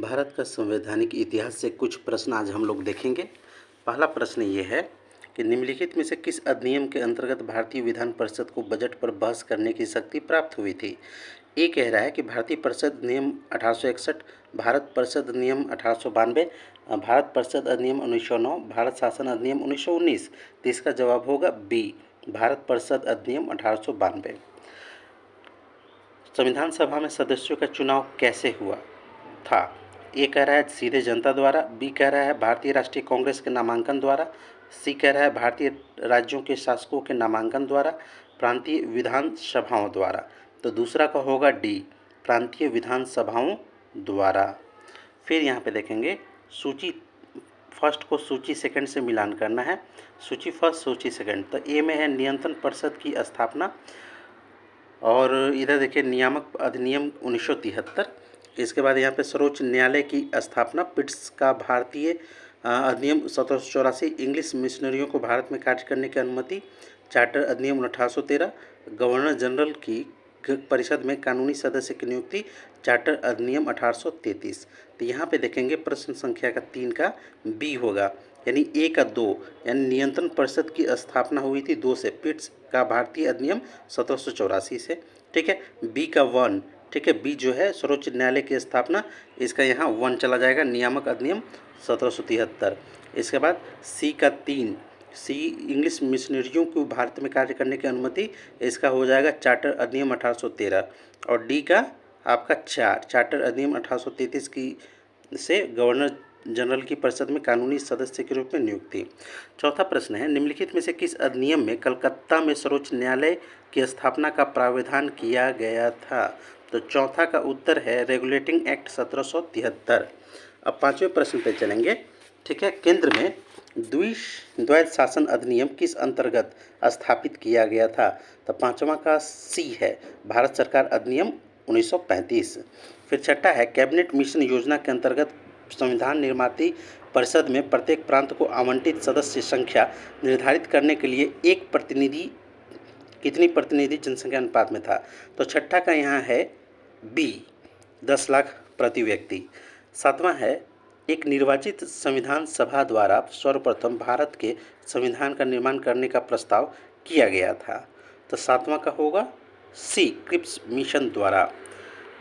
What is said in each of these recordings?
भारत का संवैधानिक इतिहास से कुछ प्रश्न आज हम लोग देखेंगे। पहला प्रश्न ये है कि निम्नलिखित में से किस अधिनियम के अंतर्गत भारतीय विधान परिषद को बजट पर बहस करने की शक्ति प्राप्त हुई थी। ए कह रहा है कि भारतीय परिषद नियम 1861, भारत परिषद नियम 1892, भारत परिषद अधिनियम 1909, भारत शासन अधिनियम 1919। तो इसका जवाब होगा बी, भारत परिषद अधिनियम 1892। संविधान सभा में सदस्यों का चुनाव कैसे हुआ था। ए कह रहा है सीधे जनता द्वारा, बी कह रहा है भारतीय राष्ट्रीय कांग्रेस के नामांकन द्वारा, सी कह रहा है भारतीय राज्यों के शासकों के नामांकन द्वारा, प्रांतीय विधान सभाओं द्वारा। तो दूसरा का होगा डी, प्रांतीय विधान सभाओं द्वारा। फिर यहाँ पे देखेंगे सूची फर्स्ट को सूची सेकंड से मिलान करना है। सूची फर्स्ट सूची सेकंड, तो ए में है नियंत्रण परिषद की स्थापना, और इधर देखिए नियामक अधिनियम 1973। इसके बाद यहाँ पे सर्वोच्च न्यायालय की स्थापना, पिट्स का भारतीय अधिनियम 1784, इंग्लिश मिशनरियों को भारत में कार्य करने की अनुमति, चार्टर अधिनियम 1813, गवर्नर जनरल की परिषद में कानूनी सदस्य की नियुक्ति, चार्टर अधिनियम 1833। तो यहाँ पे देखेंगे प्रश्न संख्या का 3 का बी होगा, यानी ए का 2, यानी नियंत्रण परिषद की स्थापना हुई थी 2 से, पिट्स का भारतीय अधिनियम 1784 से। ठीक है, बी का 1, ठीक है, बी जो है सर्वोच्च न्यायालय की स्थापना, इसका यहाँ 1 चला जाएगा, नियामक अधिनियम 1773। इसके बाद सी का 3, सी इंग्लिश मिशनरियों को भारत में कार्य करने की अनुमति, इसका हो जाएगा चार्टर अधिनियम 1813। और डी का आपका 4, चार्टर अधिनियम 1833 की से गवर्नर जनरल की परिषद में कानूनी सदस्य के रूप में नियुक्ति। चौथा प्रश्न है निम्नलिखित में से किस अधिनियम में कलकत्ता में सर्वोच्च न्यायालय की स्थापना का प्रावधान किया गया था। तो चौथा का उत्तर है रेगुलेटिंग एक्ट 1773। अब पांचवें प्रश्न पे चलेंगे। ठीक है, केंद्र में द्वैध शासन अधिनियम किस अंतर्गत स्थापित किया गया था। तो पांचवा का सी है भारत सरकार अधिनियम 1935। फिर छठा है कैबिनेट मिशन योजना के अंतर्गत संविधान निर्माती परिषद में प्रत्येक प्रांत को आवंटित सदस्य संख्या निर्धारित करने के लिए एक प्रतिनिधि कितनी प्रतिनिधि जनसंख्या अनुपात में था। तो छठा का यहाँ है बी, 10 लाख प्रति व्यक्ति। सातवां है एक निर्वाचित संविधान सभा द्वारा सर्वप्रथम भारत के संविधान का निर्माण करने का प्रस्ताव किया गया था। तो सातवां का होगा सी, क्रिप्स मिशन द्वारा।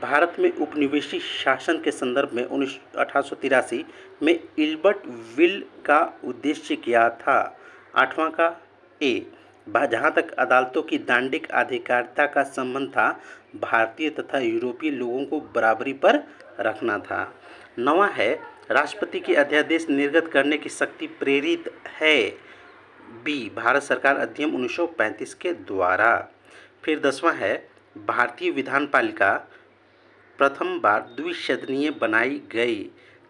भारत में उपनिवेशी शासन के संदर्भ में 1883 में इल्बर्ट विल का उद्देश्य क्या था। आठवां का ए, जहाँ तक अदालतों की दांडिक अधिकारिता का संबंध था, भारतीय तथा यूरोपीय लोगों को बराबरी पर रखना था। नवा है राष्ट्रपति की अध्यादेश निर्गत करने की शक्ति प्रेरित है, बी, भारत सरकार अधिनियम 1935 के द्वारा। फिर 10वां है भारतीय विधान पालिका प्रथम बार द्विसदनीय बनाई गई।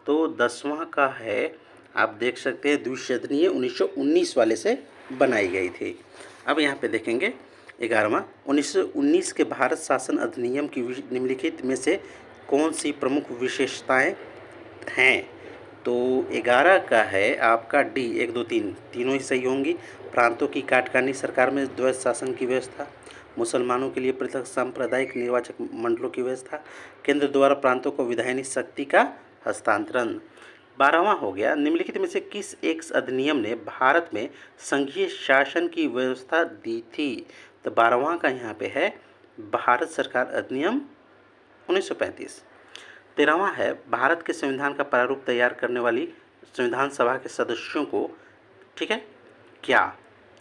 तो 10वां का है, आप देख सकते हैं द्विसदनीय 1919 वाले से बनाई गई थी। अब यहाँ पे देखेंगे 11वां 1919 के भारत शासन अधिनियम की निम्नलिखित में से कौन सी प्रमुख विशेषताएं हैं। तो 11 का है आपका डी, 1 2 3 तीनों ही सही होंगी। प्रांतों की काटकानी सरकार में द्वैध शासन की व्यवस्था, मुसलमानों के लिए पृथक सांप्रदायिक निर्वाचक मंडलों की व्यवस्था, केंद्र द्वारा प्रांतों को विधायनी शक्ति का हस्तांतरण। 12वां हो गया निम्नलिखित में से किस एक अधिनियम ने भारत में संघीय शासन की व्यवस्था दी थी। तो 12वां का यहाँ पे है भारत सरकार अधिनियम 1935। 13वां है भारत के संविधान का प्रारूप तैयार करने वाली संविधान सभा के सदस्यों को, ठीक है, क्या।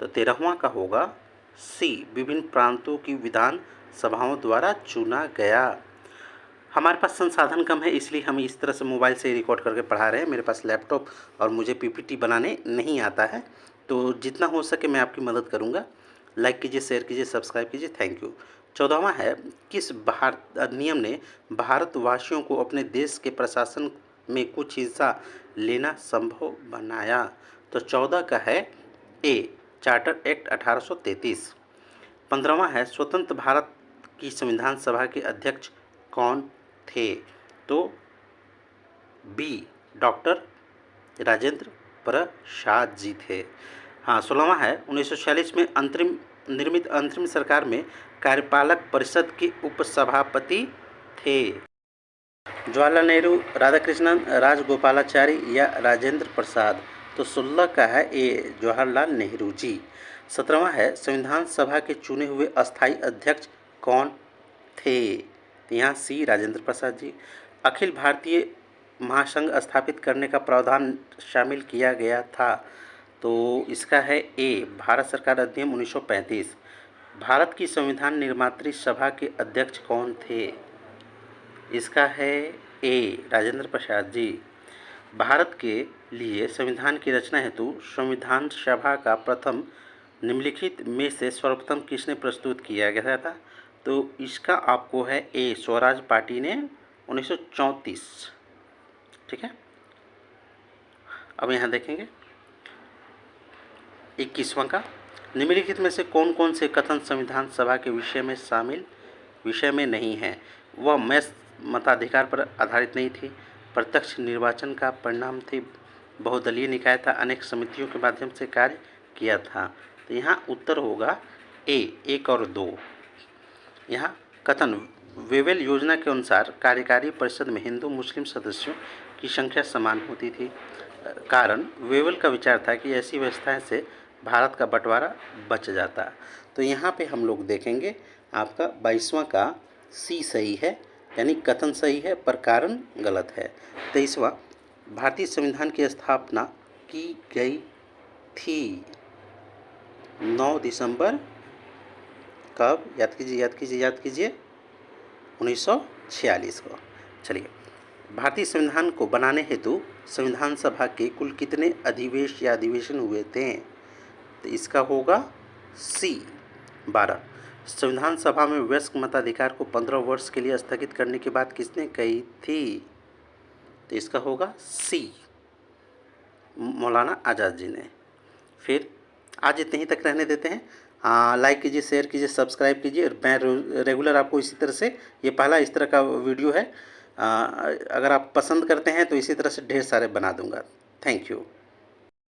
तो 13वां का होगा सी, विभिन्न प्रांतों की विधान सभाओं द्वारा चुना गया। हमारे पास संसाधन कम है, इसलिए हम इस तरह से मोबाइल से रिकॉर्ड करके पढ़ा रहे हैं। मेरे पास लैपटॉप और मुझे पीपीटी बनाने नहीं आता है, तो जितना हो सके मैं आपकी मदद करूंगा। लाइक कीजिए, शेयर कीजिए, सब्सक्राइब कीजिए। Thank you. 14वां है किस भारत अधिनियम ने भारतवासियों को अपने देश के प्रशासन में कुछ हिस्सा लेना संभव बनाया। तो 14 का है ए, चार्टर एक्ट 1833। 15वां है स्वतंत्र भारत की संविधान सभा के अध्यक्ष कौन थे। तो बी, डॉक्टर राजेंद्र प्रसाद जी थे। हाँ, 16वां है 1946 में निर्मित अंतरिम सरकार में कार्यपालक परिषद के उपसभापति थे। जवाहरलाल नेहरू, राधाकृष्णन, राजगोपालाचारी या राजेंद्र प्रसाद। तो 16 का है ए, जवाहरलाल नेहरू जी। 17वां है, संविधान सभा के चुने हुए अस्थाई अध्यक्ष कौन थे? तो यहाँ सी, राजेंद्र प्रसाद जी। अखिल भारतीय महासंघ स्थापित करने का प्रावधान शामिल किया गया था। तो इसका है ए, भारत सरकार अधिनियम 1935। भारत की संविधान निर्मात्री सभा के अध्यक्ष कौन थे? इसका है ए, राजेंद्र प्रसाद जी। भारत के लिए संविधान की रचना हेतु संविधान सभा का प्रथम निम्नलिखित में से सर्वप्रथम किसने प्रस्तुत किया गया था? तो इसका आपको है ए, स्वराज पार्टी ने 1934। ठीक है, अब यहाँ देखेंगे 21वां का, निम्नलिखित में से कौन कौन से कथन संविधान सभा के विषय में नहीं है? वह मैस मताधिकार पर आधारित नहीं थी, प्रत्यक्ष निर्वाचन का परिणाम थी, बहुदलीय निकाय था, अनेक समितियों के माध्यम से कार्य किया था। तो यहाँ उत्तर होगा ए, 1 और 2। यहाँ कथन, वेवेल योजना के अनुसार कार्यकारी परिषद में हिंदू मुस्लिम सदस्यों की संख्या समान होती थी। कारण, वेवेल का विचार था कि ऐसी व्यवस्थाएं से भारत का बंटवारा बच जाता। तो यहाँ पे हम लोग देखेंगे आपका 22वां का सी सही है, यानी कथन सही है पर कारण गलत है। 23वां, भारतीय संविधान की स्थापना की गई थी 9 दिसंबर कब? याद कीजिए 1946 को। चलिए, भारतीय संविधान को बनाने हेतु संविधान सभा के कुल कितने अधिवेशन हुए थे? तो इसका होगा सी, 12। संविधान सभा में वयस्क मताधिकार को 15 वर्ष के लिए स्थगित करने की बात किसने कही थी? तो इसका होगा सी, मौलाना आज़ाद जी ने। फिर आज इतने ही तक रहने देते हैं। लाइक कीजिए, शेयर कीजिए, सब्सक्राइब कीजिए। मैं रेगुलर आपको इसी तरह से, ये पहला इस तरह का वीडियो है। अगर आप पसंद करते हैं तो इसी तरह से ढेर सारे बना दूंगा। Thank you.